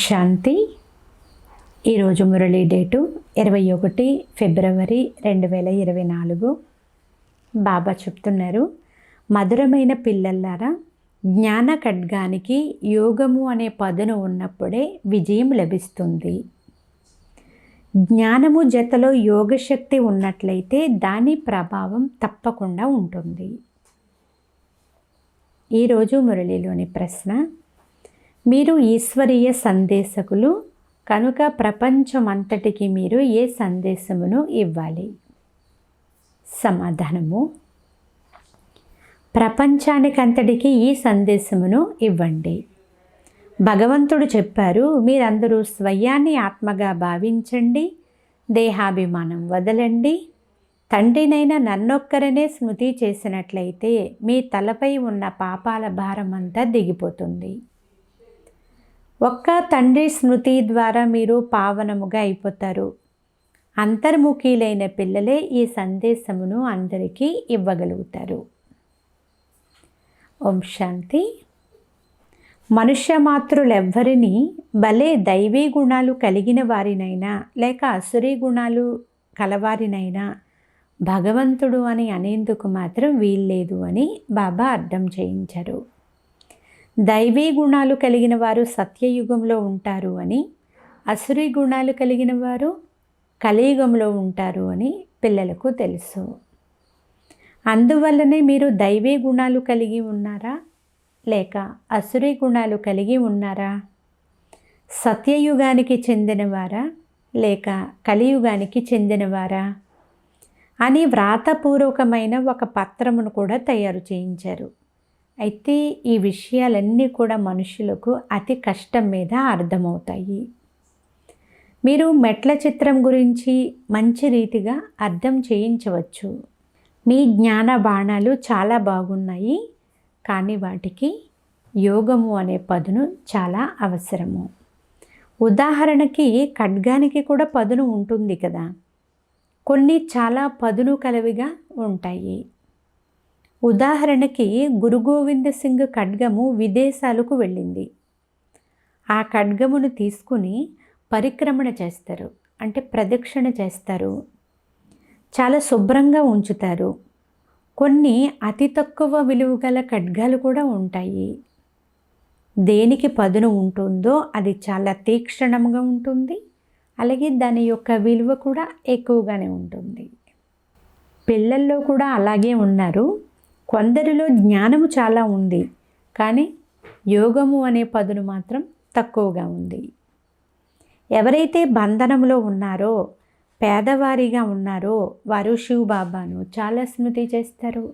శాంతి. ఈరోజు మురళీ డేటు 21 ఫిబ్రవరి 2024. బాబా చెప్తున్నారు, మధురమైన పిల్లల్లారా, జ్ఞాన ఖడ్గానికి యోగము అనే పదును ఉన్నప్పుడే విజయం లభిస్తుంది. జ్ఞానము జతలో యోగశక్తి ఉన్నట్లయితే దాని ప్రభావం తప్పకుండా ఉంటుంది. ఈరోజు మురళీలోని ప్రశ్న, మీరు ఈశ్వరీయ సందేశకులు కనుక ప్రపంచమంతటికి మీరు ఏ సందేశమును ఇవ్వాలి? సమాధానము, ప్రపంచానికంతటికి ఈ సందేశమును ఇవ్వండి. భగవంతుడు చెప్పారు, మీరందరూ స్వయాన్ని ఆత్మగా భావించండి, దేహాభిమానం వదలండి. తండ్రినైనా నన్నొక్కరనే స్మృతి చేసినట్లయితే మీ తలపై ఉన్న పాపాల భారమంతా దిగిపోతుంది. ఒక్క తండ్రి స్మృతి ద్వారా మీరు పావనముగా అయిపోతారు. అంతర్ముఖీలైన పిల్లలే ఈ సందేశమును అందరికీ ఇవ్వగలుగుతారు. ఓం శాంతి. మనుష్య మాతృలెవ్వరినీ భలే దైవీ గుణాలు కలిగిన వారినైనా లేక అసురీ గుణాలు కలవారినైనా భగవంతుడు అని అనేందుకు మాత్రం వీల్లేదు అని బాబా అర్థం చేయించారు. దైవీ గుణాలు కలిగిన వారు సత్యయుగంలో ఉంటారు అని, అసురీ గుణాలు కలిగిన వారు కలియుగంలో ఉంటారు అని పిల్లలకు తెలుసు. అందువల్లనే మీరు దైవీ గుణాలు కలిగి ఉన్నారా లేక అసురీ గుణాలు కలిగి ఉన్నారా? సత్యయుగానికి చెందినవారా లేక కలియుగానికి చెందినవారా అని వ్రాతపూర్వకమైన ఒక పత్రమును కూడా తయారు చేయించారు. అయితే ఈ విషయాలన్నీ కూడా మనుషులకు అతి కష్టం మీద అర్థమవుతాయి. మీరు మెట్ల చిత్రం గురించి మంచి రీతిగా అర్థం చేయించవచ్చు. మీ జ్ఞాన బాణాలు చాలా బాగున్నాయి, కానీ వాటికి యోగము అనే పదును చాలా అవసరము. ఉదాహరణకి ఖడ్గానికి కూడా పదును ఉంటుంది కదా. కొన్ని చాలా పదును కలవిగా ఉంటాయి. ఉదాహరణకి గురు గోవింద సింగ్ ఖడ్గము విదేశాలకు వెళ్ళింది. ఆ ఖడ్గమును తీసుకుని పరిక్రమణ చేస్తారు, అంటే ప్రదక్షిణ చేస్తారు. చాలా శుభ్రంగా ఉంచుతారు. కొన్ని అతి తక్కువ విలువ గల ఖడ్గాలు కూడా ఉంటాయి. దేనికి పదును ఉంటుందో అది చాలా తీక్షణంగా ఉంటుంది, అలాగే దాని యొక్క విలువ కూడా ఎక్కువగానే ఉంటుంది. పిల్లల్లో కూడా అలాగే ఉన్నారు. కొందరిలో జ్ఞానము చాలా ఉంది, కానీ యోగము అనే పదును మాత్రం తక్కువగా ఉంది. ఎవరైతే బంధనంలో ఉన్నారో, పేదవారిగా ఉన్నారో వారు శివబాబాను చాలా స్మృతి చేస్తారు.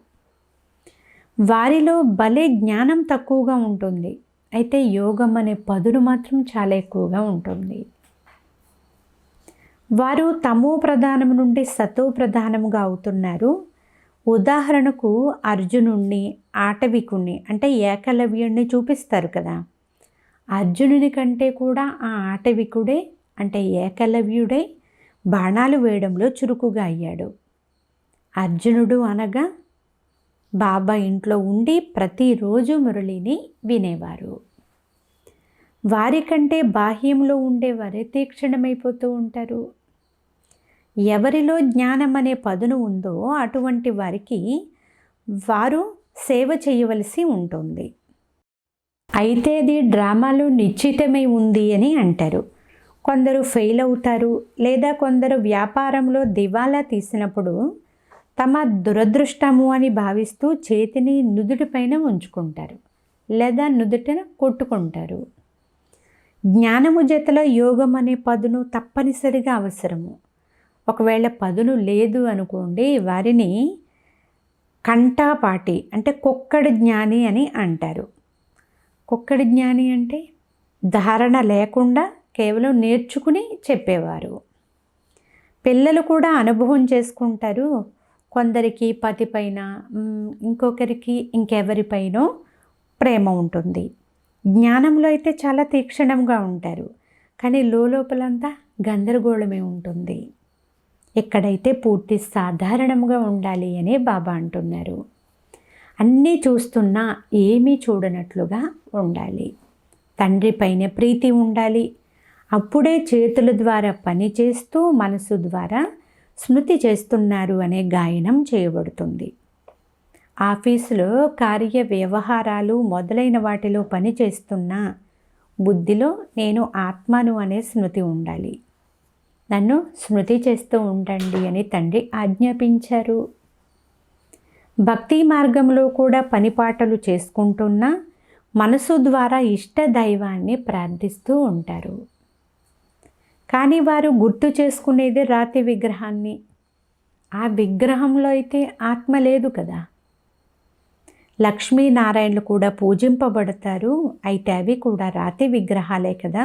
వారిలో భలే జ్ఞానం తక్కువగా ఉంటుంది, అయితే యోగం అనే పదును మాత్రం చాలా ఎక్కువగా ఉంటుంది. వారు తమో ప్రధానం నుండి సతో ప్రధానముగా అవుతున్నారు. ఉదాహరణకు అర్జునుణ్ణి, ఆటవికుణ్ణి అంటే ఏకలవ్యుణ్ణి చూపిస్తారు కదా. అర్జునుని కంటే కూడా ఆ ఆటవికుడే అంటే ఏకలవ్యుడే బాణాలు వేయడంలో చురుకుగా అయ్యాడు. అర్జునుడు అనగా బాబా ఇంట్లో ఉండి ప్రతిరోజు మురళిని వినేవారు. వారికంటే బాహ్యంలో ఉండేవారే తీక్షణమైపోతూ ఉంటారు. ఎవరిలో జ్ఞానం అనే పదును ఉందో అటువంటి వారికి వారు సేవ చేయవలసి ఉంటుంది. అయితే అది డ్రామాలో నిశ్చితమై ఉంది అని అంటారు. కొందరు ఫెయిల్ అవుతారు, లేదా కొందరు వ్యాపారంలో దివాలా తీసినప్పుడు తమ దురదృష్టము అని భావిస్తూ చేతిని నుదుటిపైన ఉంచుకుంటారు, లేదా నుదుటిన కొట్టుకుంటారు. జ్ఞానము జతలో యోగం అనే పదును తప్పనిసరిగా అవసరము. ఒకవేళ పదును లేదు అనుకోండి, వారిని కంటాపాటి అంటే కుక్కడి జ్ఞాని అని అంటారు. కుక్కడి జ్ఞాని అంటే ధారణ లేకుండా కేవలం నేర్చుకుని చెప్పేవారు. పిల్లలు కూడా అనుభవం చేసుకుంటారు. కొందరికి పతిపైన, ఇంకొకరికి ఇంకెవరిపైనో ప్రేమ ఉంటుంది. జ్ఞానంలో అయితే చాలా తీక్షణంగా ఉంటారు, కానీ లోపలంతా గందరగోళమే ఉంటుంది. ఎక్కడైతే పూర్తి సాధారణంగా ఉండాలి అని బాబా అంటున్నారు. అన్నీ చూస్తున్నా ఏమీ చూడనట్లుగా ఉండాలి. తండ్రి పైన ప్రీతి ఉండాలి. అప్పుడే చేతుల ద్వారా పని చేస్తూ మనసు ద్వారా స్మృతి చేస్తున్నారు అనే గాయనం చేయబడుతుంది. ఆఫీసులో కార్య వ్యవహారాలు మొదలైన వాటిలో పని చేస్తున్నా బుద్ధిలో నేను ఆత్మను అనే స్మృతి ఉండాలి. నన్ను స్మృతి చేస్తూ ఉండండి అని తండ్రి ఆజ్ఞాపించారు. భక్తి మార్గంలో కూడా పనిపాటలు చేసుకుంటున్నా మనసు ద్వారా ఇష్ట దైవాన్ని ప్రార్థిస్తూ ఉంటారు. కానీ వారు గుర్తు చేసుకునేది రాతి విగ్రహాన్ని. ఆ విగ్రహంలో అయితే ఆత్మ లేదు కదా. లక్ష్మీనారాయణలు కూడా పూజింపబడతారు, అయితే అవి కూడా రాతి విగ్రహాలే కదా.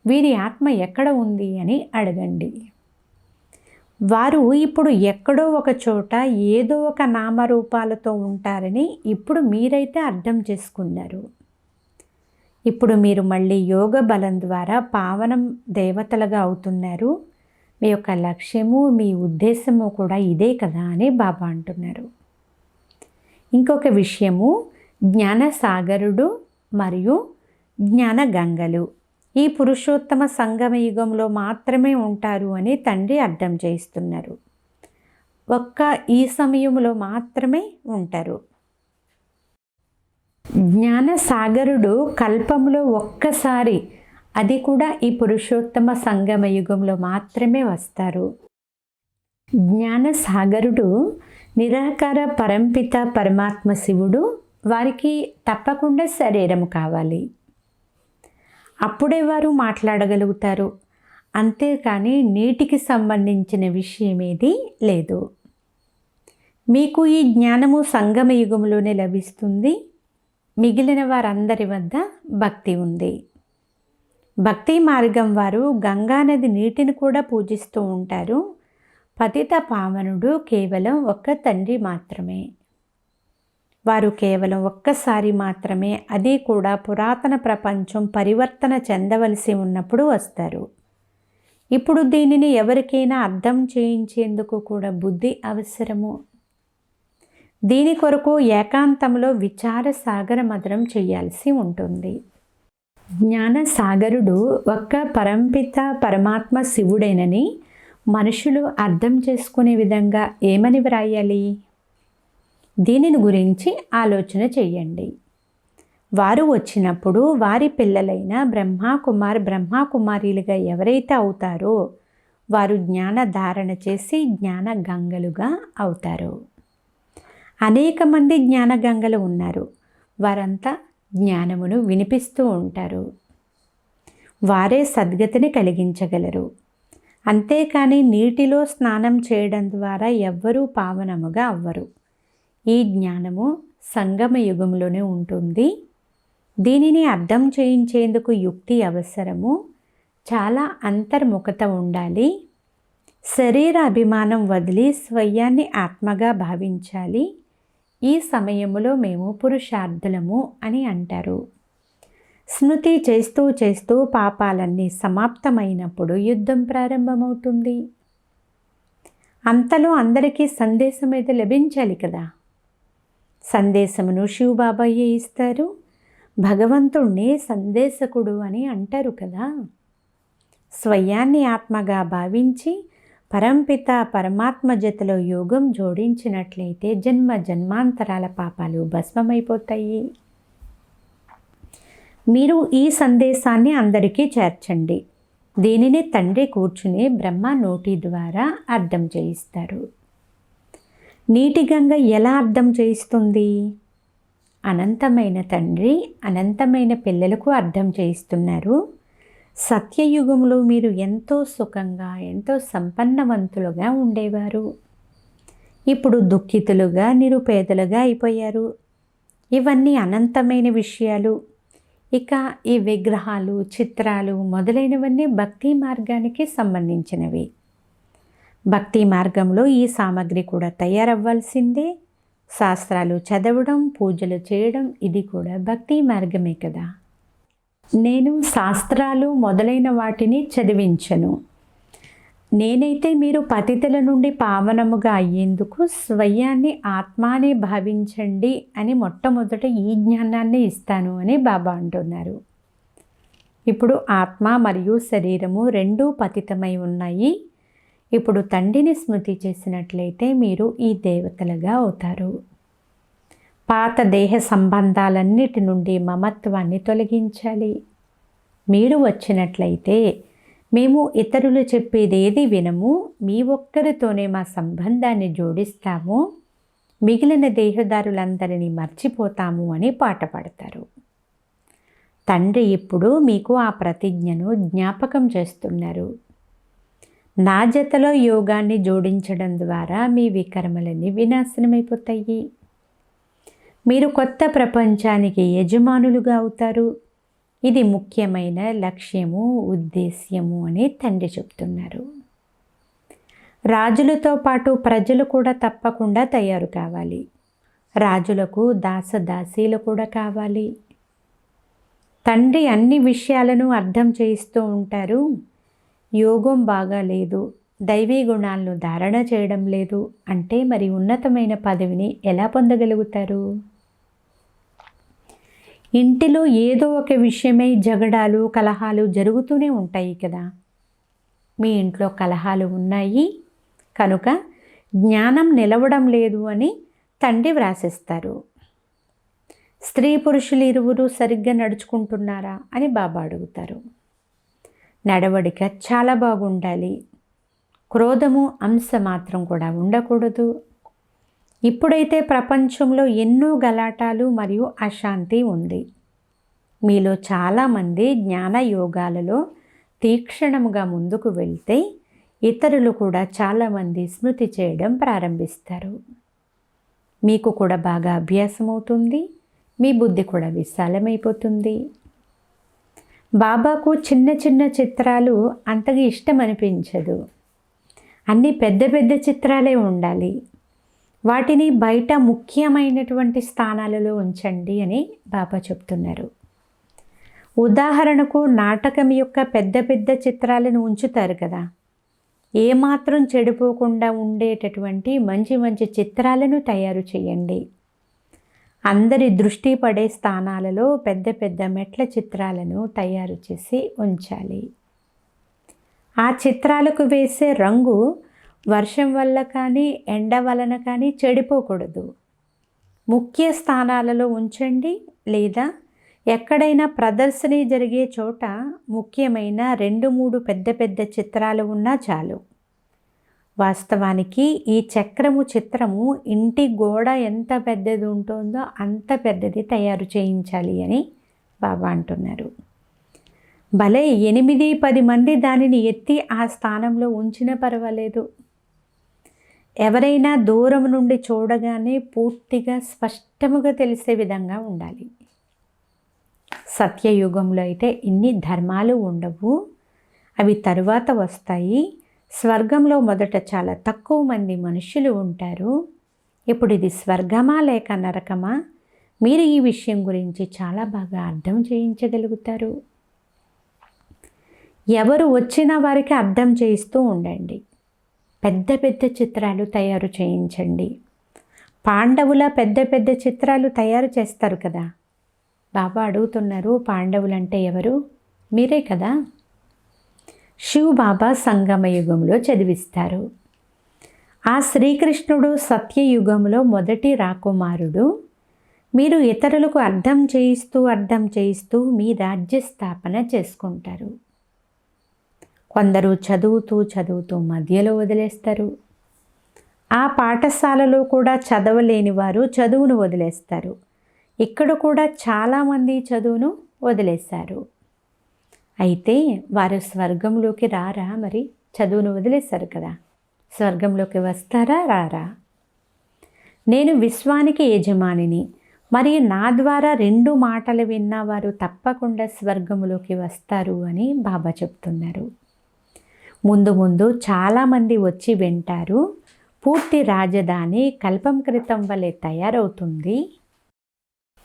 వీరి ఆత్మ ఎక్కడ ఉంది అని అడగండి. వారు ఇప్పుడు ఎక్కడో ఒక చోట ఏదో ఒక నామరూపాలతో ఉంటారని ఇప్పుడు మీరైతే అర్థం చేసుకున్నారు. ఇప్పుడు మీరు మళ్ళీ యోగ బలం ద్వారా పావనం దేవతలుగా అవుతున్నారు. మీ యొక్క లక్ష్యము మీ ఉద్దేశము కూడా ఇదే కదా అని బాబా అంటున్నారు. ఇంకొక విషయము, జ్ఞానసాగరుడు మరియు జ్ఞాన గంగలు ఈ పురుషోత్తమ సంగమ యుగంలో మాత్రమే ఉంటారు అని తండ్రి అర్థం చేయిస్తున్నారు. ఈ సమయంలో మాత్రమే ఉంటారు. జ్ఞానసాగరుడు కల్పంలో ఒక్కసారి, అది కూడా ఈ పురుషోత్తమ సంగమ యుగంలో మాత్రమే వస్తారు. జ్ఞానసాగరుడు నిరాకార పరంపిత పరమాత్మ శివుడు. వారికి తప్పకుండా శరీరం కావాలి, అప్పుడే వారు మాట్లాడగలుగుతారు. అంతేకాని నీటికి సంబంధించిన విషయం ఏది లేదు. మీకు ఈ జ్ఞానము సంగమ యుగంలోనే లభిస్తుంది. మిగిలిన వారందరి వద్ద భక్తి ఉంది. భక్తి మార్గం వారు గంగానది నీటిని కూడా పూజిస్తూ ఉంటారు. పతిత పావనుడు కేవలం ఒక్క తండ్రి మాత్రమే. వారు కేవలం ఒక్కసారి మాత్రమే, అది కూడా పురాతన ప్రపంచం పరివర్తన చెందవలసి ఉన్నప్పుడు వస్తారు. ఇప్పుడు దీనిని ఎవరికైనా అర్థం చేయించేందుకు కూడా బుద్ధి అవసరము. దీని కొరకు ఏకాంతంలో విచార సాగర మదనం చేయాల్సి ఉంటుంది. జ్ఞానసాగరుడు ఒక్క పరంపిత పరమాత్మ శివుడేనని మనుషులు అర్థం చేసుకునే విధంగా ఏమని వ్రాయాలి? దీనిని గురించి ఆలోచన చెయ్యండి. వారు వచ్చినప్పుడు వారి పిల్లలైన బ్రహ్మకుమారీలుగా ఎవరైతే అవుతారో వారు జ్ఞాన ధారణ చేసి జ్ఞాన గంగలుగా అవుతారు. అనేక మంది జ్ఞాన గంగలు ఉన్నారు. వారంతా జ్ఞానమును వినిపిస్తూ ఉంటారు. వారే సద్గతిని కలిగించగలరు. అంతేకాని నీటిలో స్నానం చేయడం ద్వారా ఎవ్వరూ పావనముగా అవ్వరు. ఈ జ్ఞానము సంగమ యుగంలోనే ఉంటుంది. దీనిని అర్థం చేయించేందుకు యుక్తి అవసరము. చాలా అంతర్ముఖత ఉండాలి. శరీర అభిమానం వదిలి స్వయాన్ని ఆత్మగా భావించాలి. ఈ సమయంలో మేము పురుషార్థులము అని అంటారు. స్మృతి చేస్తూ చేస్తూ పాపాలన్నీ సమాప్తమైనప్పుడు యుద్ధం ప్రారంభమవుతుంది. అంతలో అందరికీ సందేశం అయితే లభించాలి కదా. సందేశమును శివబాబాయే ఇస్తారు. భగవంతుణ్ణి సందేశకుడు అని అంటారు కదా. స్వయాన్ని ఆత్మగా భావించి పరంపిత పరమాత్మ జతలో యోగం జోడించినట్లయితే జన్మ జన్మాంతరాల పాపాలు భస్మమైపోతాయి. మీరు ఈ సందేశాన్ని అందరికీ చేర్చండి. దీనిని తండ్రి కూర్చుని బ్రహ్మ నోటి ద్వారా అర్థం చేయిస్తారు. నీటి గంగ ఎలా అర్థం చేయిస్తుంది? అనంతమైన తండ్రి అనంతమైన పిల్లలకు అర్థం చేయిస్తున్నారు. సత్యయుగంలో మీరు ఎంతో సుఖంగా ఎంతో సంపన్నవంతులుగా ఉండేవారు. ఇప్పుడు దుఃఖితులుగా నిరుపేదలుగా అయిపోయారు. ఇవన్నీ అనంతమైన విషయాలు. ఇక ఈ విగ్రహాలు చిత్రాలు మొదలైనవన్నీ భక్తి మార్గానికి సంబంధించినవి. భక్తి మార్గంలో ఈ సామగ్రి కూడా తయారవ్వాల్సిందే. శాస్త్రాలు చదవడం పూజలు చేయడం ఇది కూడా భక్తి మార్గమే కదా. నేను శాస్త్రాలు మొదలైన వాటిని చదివించను. నేనైతే మీరు పతితుల నుండి పావనముగా అయ్యేందుకు స్వయాన్ని ఆత్మానే భావించండి అని మొట్టమొదట ఈ జ్ఞానాన్ని ఇస్తాను అని బాబా అంటున్నారు. ఇప్పుడు ఆత్మ మరియు శరీరము రెండూ పతితమై ఉన్నాయి. ఇప్పుడు తండ్రిని స్మృతి చేసినట్లయితే మీరు ఈ దేవతలుగా అవుతారు. పాత దేహ సంబంధాలన్నిటి నుండి మమత్వాన్ని తొలగించాలి. మీరు వచ్చినట్లయితే మేము ఇతరులు చెప్పేదేది వినము, మీ ఒక్కరితోనే మా సంబంధాన్ని జోడిస్తాము, మిగిలిన దేహదారులందరినీ మర్చిపోతాము అని పాట పాడతారు. తండ్రి ఇప్పుడు మీకు ఆ ప్రతిజ్ఞను జ్ఞాపకం చేస్తున్నారు. నా జతలో యోగాన్ని జోడించడం ద్వారా మీ వికర్మలన్నీ వినాశనమైపోతాయి. మీరు కొత్త ప్రపంచానికి యజమానులుగా అవుతారు. ఇది ముఖ్యమైన లక్ష్యము, ఉద్దేశ్యము అని తండ్రి చెప్తున్నారు. రాజులతో పాటు ప్రజలు కూడా తప్పకుండా తయారు కావాలి. రాజులకు దాసదాసీలు కూడా కావాలి. తండ్రి అన్ని విషయాలను అర్థం చేయిస్తూ ఉంటారు. యోగం బాగా లేదు, దైవీ గుణాలను ధారణ చేయడం లేదు అంటే మరి ఉన్నతమైన పదవిని ఎలా పొందగలుగుతారు? ఇంటిలో ఏదో ఒక విషయమై జగడాలు, కలహాలు జరుగుతూనే ఉంటాయి కదా. మీ ఇంట్లో కలహాలు ఉన్నాయి కనుక జ్ఞానం నిలవడం లేదు అని తండ్రి వ్రాసిస్తారు. స్త్రీ పురుషులు ఇరువురు సరిగ్గా నడుచుకుంటున్నారా అని బాబా అడుగుతారు. నడవడిక చాలా బాగుండాలి. క్రోధము అంశ మాత్రం కూడా ఉండకూడదు. ఇప్పుడైతే ప్రపంచంలో ఎన్నో గలాటాలు మరియు అశాంతి ఉంది. మీలో చాలామంది జ్ఞాన యోగాలలో తీక్షణముగా ముందుకు వెళ్తే ఇతరులు కూడా చాలామంది స్మృతి చేయడం ప్రారంభిస్తారు. మీకు కూడా బాగా అభ్యాసం అవుతుంది. మీ బుద్ధి కూడా విశాలమైపోతుంది. బాబాకు చిన్న చిన్న చిత్రాలు అంతగా ఇష్టం అనిపించదు. అన్నీ పెద్ద పెద్ద చిత్రాలే ఉండాలి. వాటిని బయట ముఖ్యమైనటువంటి స్థానాలలో ఉంచండి అని బాబా చెప్తున్నారు. ఉదాహరణకు నాటకం యొక్క పెద్ద పెద్ద చిత్రాలను ఉంచుతారు కదా. ఏమాత్రం చెడిపోకుండా ఉండేటటువంటి మంచి మంచి చిత్రాలను తయారు చేయండి. అందరి దృష్టి పడే స్థానాలలో పెద్ద పెద్ద మెట్ల చిత్రాలను తయారు చేసి ఉంచాలి. ఆ చిత్రాలకు వేసే రంగు వర్షం వల్ల కానీ ఎండ వలన కానీ చెడిపోకూడదు. ముఖ్య స్థానాలలో ఉంచండి. లేదా ఎక్కడైనా ప్రదర్శన జరిగే చోట ముఖ్యమైన 2-3 పెద్ద పెద్ద చిత్రాలు ఉన్నా చాలు. వాస్తవానికి ఈ చక్రము చిత్రము ఇంటి గోడ ఎంత పెద్దది ఉంటుందో అంత పెద్దది తయారు చేయించాలి అని బాబా అంటున్నారు. భలే 8-10 మంది దానిని ఎత్తి ఆ స్థానంలో ఉంచినా పర్వాలేదు. ఎవరైనా దూరం నుండి చూడగానే పూర్తిగా స్పష్టముగా తెలిసే విధంగా ఉండాలి. సత్యయుగంలో అయితే ఇన్ని ధర్మాలు ఉండవు, అవి తరువాత వస్తాయి. స్వర్గంలో మొదట చాలా తక్కువ మంది మనుషులు ఉంటారు. ఇప్పుడు ఇది స్వర్గమా లేక నరకమా? మీరు ఈ విషయం గురించి చాలా బాగా అర్థం చేయించగలుగుతారు. ఎవరు వచ్చిన వారికి అర్థం చేయిస్తూ ఉండండి. పెద్ద పెద్ద చిత్రాలు తయారు చేయించండి. పాండవుల పెద్ద పెద్ద చిత్రాలు తయారు చేస్తారు కదా. బాబా అడుగుతున్నారు, పాండవులంటే ఎవరు? మీరే కదా. శివ్ బాబా సంగమయుగంలో చదివిస్తారు. ఆ శ్రీకృష్ణుడు సత్యయుగంలో మొదటి రాకుమారుడు. మీరు ఇతరులకు అర్థం చేయిస్తూ మీ రాజ్య స్థాపన చేసుకుంటారు. కొందరు చదువుతూ మధ్యలో వదిలేస్తారు. ఆ పాఠశాలలో కూడా చదవలేని వారు చదువును వదిలేస్తారు. ఇక్కడ కూడా చాలామంది చదువును వదిలేశారు. అయితే వారు స్వర్గంలోకి రారా? మరి చదువును వదిలేశారు కదా, స్వర్గంలోకి వస్తారా రారా? నేను విశ్వానికి యజమానిని, మరియు నా ద్వారా 2 మాటలు విన్నవారు తప్పకుండా స్వర్గంలోకి వస్తారు అని బాబా చెప్తున్నారు. ముందు ముందు చాలామంది వచ్చి వింటారు. పూర్తి రాజధాని కల్పం క్రితం వలె తయారవుతుంది.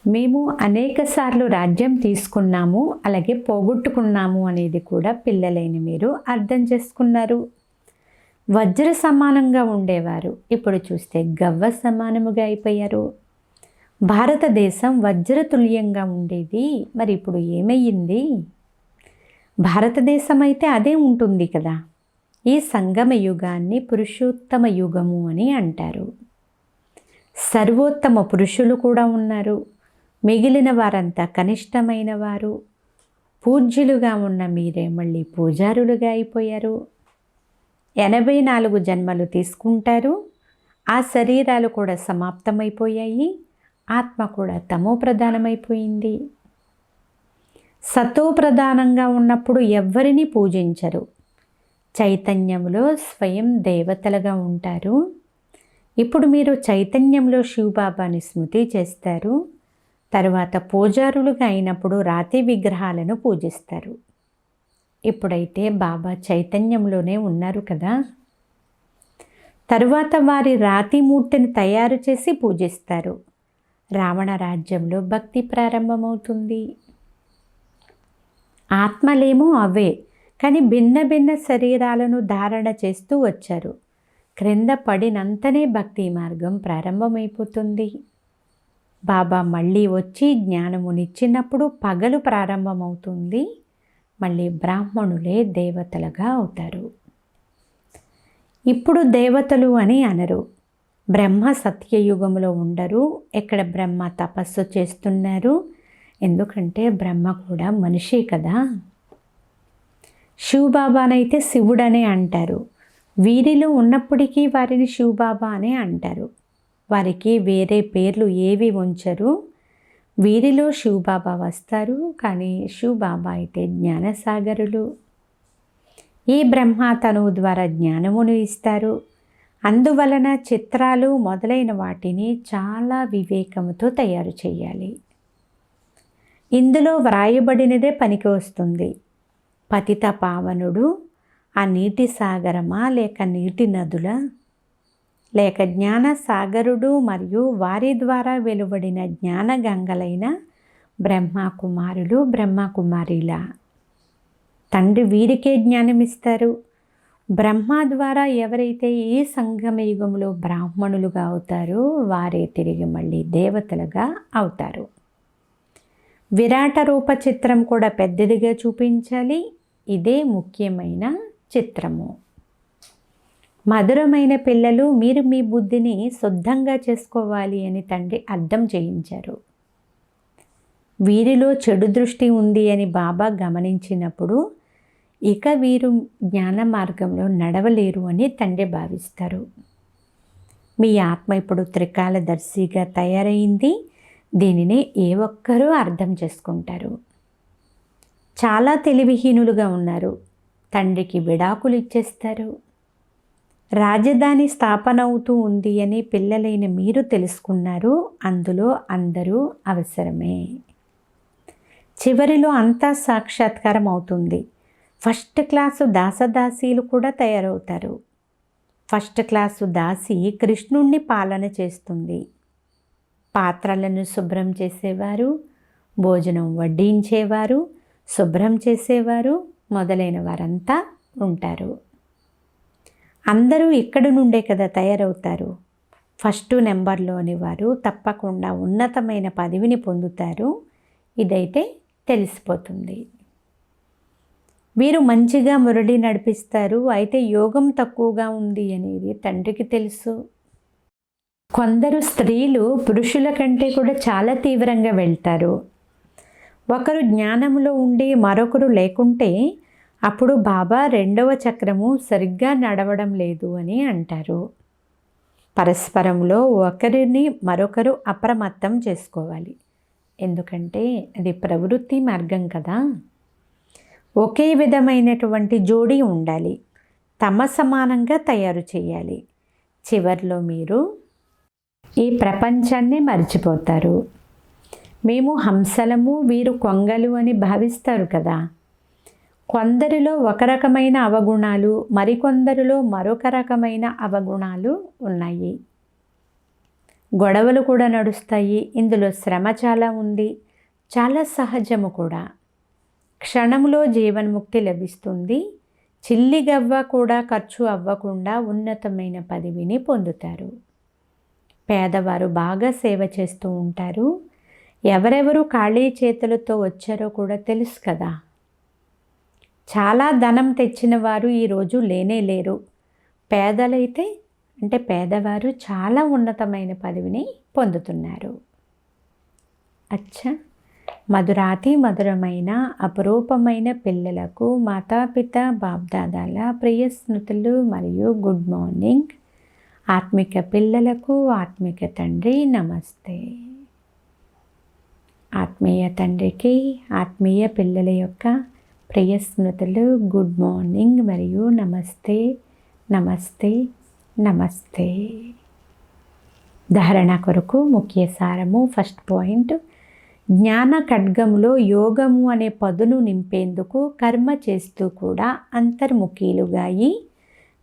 మేము అనేకసార్లు రాజ్యం తీసుకున్నాము, అలాగే పోగొట్టుకున్నాము అనేది కూడా పిల్లలైన మీరు అర్థం చేసుకున్నారు. వజ్ర సమానంగా ఉండేవారు ఇప్పుడు చూస్తే గవ్వ సమానముగా అయిపోయారు. భారతదేశం వజ్రతుల్యంగా ఉండేది, మరి ఇప్పుడు ఏమయ్యింది? భారతదేశం అయితే అదే ఉంటుంది కదా. ఈ సంగమ యుగాన్ని పురుషోత్తమ యుగము అని అంటారు. సర్వోత్తమ పురుషులు కూడా ఉన్నారు. మిగిలిన వారంతా కనిష్టమైన వారు. పూజ్యులుగా ఉన్న మీరే మళ్ళీ పూజారులుగా అయిపోయారు. 84 జన్మలు తీసుకుంటారు. ఆ శరీరాలు కూడా సమాప్తమైపోయాయి. ఆత్మ కూడా తమో ప్రధానమైపోయింది. సతో ప్రధానంగా ఉన్నప్పుడు ఎవ్వరిని పూజించరు. చైతన్యంలో స్వయం దేవతలుగా ఉంటారు. ఇప్పుడు మీరు చైతన్యంలో శివబాబాని స్మృతి చేస్తారు. తర్వాత పూజారులుగా అయినప్పుడు రాతి విగ్రహాలను పూజిస్తారు. ఇప్పుడైతే బాబా చైతన్యంలోనే ఉన్నారు కదా. తరువాత వారి రాతి మూర్తిని తయారు చేసి పూజిస్తారు. రావణ రాజ్యంలో భక్తి ప్రారంభమవుతుంది. ఆత్మలేమో అవే, కానీ భిన్న భిన్న శరీరాలను ధారణ చేస్తూ వచ్చారు. క్రింద పడినంతనే భక్తి మార్గం ప్రారంభమైపోతుంది. బాబా మళ్ళీ వచ్చి జ్ఞానమునిచ్చినప్పుడు పగలు ప్రారంభమవుతుంది. మళ్ళీ బ్రాహ్మణులే దేవతలుగా అవుతారు. ఇప్పుడు దేవతలు అని అనరు. బ్రహ్మ సత్యయుగంలో ఉండరు. ఇక్కడ బ్రహ్మ తపస్సు చేస్తున్నారు. ఎందుకంటే బ్రహ్మ కూడా మనిషి కదా. శివబాబానైతే శివుడనే అంటారు. వీరిలో ఉన్నప్పటికీ వారిని శివబాబా అనే అంటారు. వారికి వేరే పేర్లు ఏవి ఉంచరు. వీరిలో శివబాబా వస్తారు, కానీ శివబాబా అయితే జ్ఞానసాగరులు. ఈ బ్రహ్మ తనువు ద్వారా జ్ఞానమును ఇస్తారు. అందువలన చిత్రాలు మొదలైన వాటిని చాలా వివేకముతో తయారు చేయాలి. ఇందులో వ్రాయబడినదే పనికి వస్తుంది. పతిత పావనుడు ఆ నీటి సాగరమా, లేక నీటి నదుల, లేక జ్ఞాన సాగరుడు మరియు వారి ద్వారా వెలువడిన జ్ఞాన గంగలైన బ్రహ్మకుమారులు, బ్రహ్మకుమారిల తండ్రి వీరికే జ్ఞానమిస్తారు. బ్రహ్మ ద్వారా ఎవరైతే ఈ సంగమ యుగంలో బ్రాహ్మణులుగా అవుతారో వారే తిరిగి మళ్ళీ దేవతలుగా అవుతారు. విరాట రూప చిత్రం కూడా పెద్దదిగా చూపించాలి. ఇదే ముఖ్యమైన చిత్రము. మధురమైన పిల్లలు, మీరు మీ బుద్ధిని శుద్ధంగా చేసుకోవాలి అని తండ్రి అర్థం చేయించారు. వీరిలో చెడు దృష్టి ఉంది అని బాబా గమనించినప్పుడు ఇక వీరు జ్ఞాన మార్గంలో నడవలేరు అని తండ్రి భావిస్తారు. మీ ఆత్మ ఇప్పుడు త్రికాలదర్శిగా తయారైంది. దీనిని ఏ ఒక్కరూ అర్థం చేసుకుంటారు. చాలా తెలివిహీనులుగా ఉన్నారు. తండ్రికి విడాకులు ఇచ్చేస్తారు. రాజధాని స్థాపన అవుతూ ఉంది అని పిల్లలైన మీరు తెలుసుకున్నారు. అందులో అందరూ అవసరమే. చివరిలో అంతా సాక్షాత్కారం అవుతుంది. ఫస్ట్ క్లాసు దాసదాసీలు కూడా తయారవుతారు. ఫస్ట్ క్లాసు దాసి కృష్ణుణ్ణి పాలన చేస్తుంది. పాత్రలను శుభ్రం చేసేవారు, భోజనం వడ్డించేవారు, శుభ్రం చేసేవారు మొదలైన వారంతా ఉంటారు. అందరూ ఇక్కడి నుండే కదా తయారవుతారు. ఫస్ట్ నెంబర్లోని వారు తప్పకుండా ఉన్నతమైన పదవిని పొందుతారు. ఇదైతే తెలిసిపోతుంది. వీరు మంచిగా మురళి నడిపిస్తారు. అయితే యోగం తక్కువగా ఉంది అనేది తండ్రికి తెలుసు. కొందరు స్త్రీలు పురుషుల కంటే కూడా చాలా తీవ్రంగా వెళ్తారు. ఒకరు జ్ఞానంలో ఉండి మరొకరు లేకుంటే అప్పుడు బాబా రెండవ చక్రము సరిగ్గా నడవడం లేదు అని అంటారు. పరస్పరంలో ఒకరిని మరొకరు అప్రమత్తం చేసుకోవాలి. ఎందుకంటే అది ప్రవృత్తి మార్గం కదా. ఒకే విధమైనటువంటి జోడీ ఉండాలి. తమ సమానంగా తయారు చేయాలి. చివర్లో మీరు ఈ ప్రపంచాన్ని మర్చిపోతారు. మేము హంసలము, వీరు కొంగలు అని భావిస్తారు కదా. కొందరిలో ఒక రకమైన అవగుణాలు, మరికొందరిలో మరొక రకమైన అవగుణాలు ఉన్నాయి. గొడవలు కూడా నడుస్తాయి. ఇందులో శ్రమ చాలా ఉంది. చాలా సహజము కూడా. క్షణంలో జీవన్ముక్తి లభిస్తుంది. చిల్లిగవ్వ కూడా ఖర్చు అవ్వకుండా ఉన్నతమైన పదవిని పొందుతారు. పేదవారు బాగా సేవ చేస్తూ ఉంటారు. ఎవరెవరు ఖాళీ చేతులతో వచ్చారో కూడా తెలుసు కదా. చాలా ధనం తెచ్చిన వారు ఈరోజు లేనే లేరు. పేదలైతే అంటే పేదవారు చాలా ఉన్నతమైన పదవిని పొందుతున్నారు. అచ్చా, మధురాతి మధురమైన అపురూపమైన పిల్లలకు మాతాపిత బాప్దాదాల ప్రియ స్మృతులు మరియు గుడ్ మార్నింగ్. ఆత్మిక పిల్లలకు ఆత్మిక తండ్రి నమస్తే. ఆత్మీయ తండ్రికి ఆత్మీయ పిల్లల యొక్క ప్రియ స్మృతులు గుడ్ మార్నింగ్ మరియు నమస్తే నమస్తే నమస్తే. ధారణ కొరకు ముఖ్య సారము. ఫస్ట్ పాయింట్, జ్ఞాన ఖడ్గములో యోగము అనే పదును నింపేందుకు కర్మ చేస్తూ కూడా అంతర్ముఖీలుగా అయి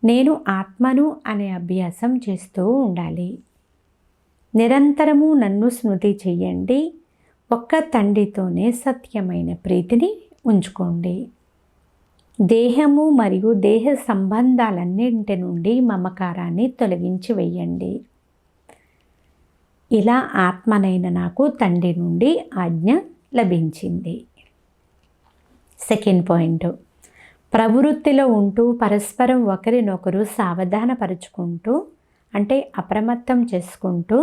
నేను ఆత్మను అనే అభ్యాసం చేస్తూ ఉండాలి. నిరంతరము నన్ను స్మృతి చెయ్యండి. ఒక్క తండ్రితోనే సత్యమైన ప్రీతిని ఉంచుకోండి. దేహము మరియు దేహ సంబంధాలన్నింటి నుండి మమకారాన్ని తొలగించి వేయండి. ఇలా ఆత్మనైన నాకు తండ్రి నుండి ఆజ్ఞ లభించింది. సెకండ్ పాయింట్, ప్రవృత్తిలో ఉంటూ పరస్పరం ఒకరినొకరు సావధానపరుచుకుంటూ అంటే అప్రమత్తం చేసుకుంటూ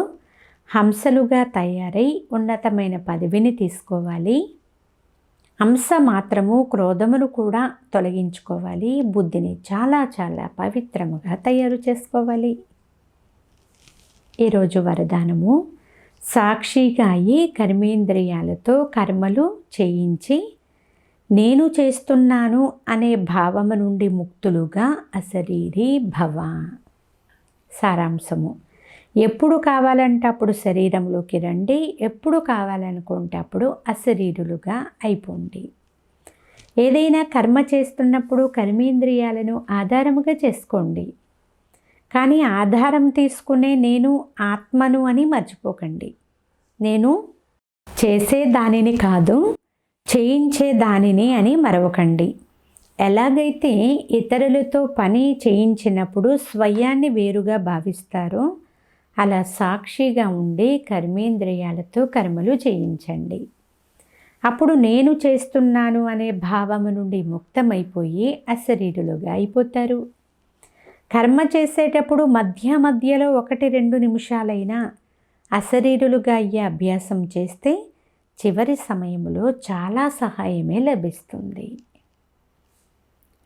హంసలుగా తయారై ఉన్నతమైన పదవిని తీసుకోవాలి. హంస మాత్రము క్రోధమును కూడా తొలగించుకోవాలి. బుద్ధిని చాలా చాలా పవిత్రముగా తయారు చేసుకోవాలి. ఈరోజు వరదానము, సాక్షిగా అయి కర్మేంద్రియాలతో కర్మలు చేయించి నేను చేస్తున్నాను అనే భావము నుండి ముక్తులుగా అశరీరీ భవ. సారాంశము, ఎప్పుడు కావాలంటే అప్పుడు శరీరంలోకి రండి, ఎప్పుడు కావాలనుకుంటే అప్పుడు అశరీరులుగా అయిపోండి. ఏదైనా కర్మ చేస్తున్నప్పుడు కర్మేంద్రియాలను ఆధారముగా చేసుకోండి. కానీ ఆధారం తీసుకునే నేను ఆత్మను అని మర్చిపోకండి. నేను చేసే దానిని కాదు, చేయించే దానిని అని మరవకండి. ఎలాగైతే ఇతరులతో పని చేయించినప్పుడు స్వయాన్ని వేరుగా భావిస్తారో అలా సాక్షిగా ఉండి కర్మేంద్రియాలతో కర్మలు చేయించండి. అప్పుడు నేను చేస్తున్నాను అనే భావము నుండి ముక్తమైపోయి అశరీరులుగా అయిపోతారు. కర్మ చేసేటప్పుడు మధ్యలో 1-2 నిమిషాలైనా అశరీరులుగా అయ్యే అభ్యాసం చేస్తే చివరి సమయంలో చాలా సహాయమే లభిస్తుంది.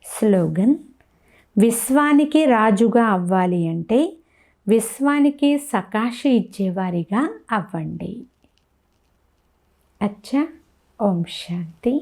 స్లోగన్, విశ్వానికి రాజుగా అవ్వాలి అంటే విశ్వానికి సకాశి ఇచ్చేవారిగా అవ్వండి. అచ్చా, ఓం శాంతి.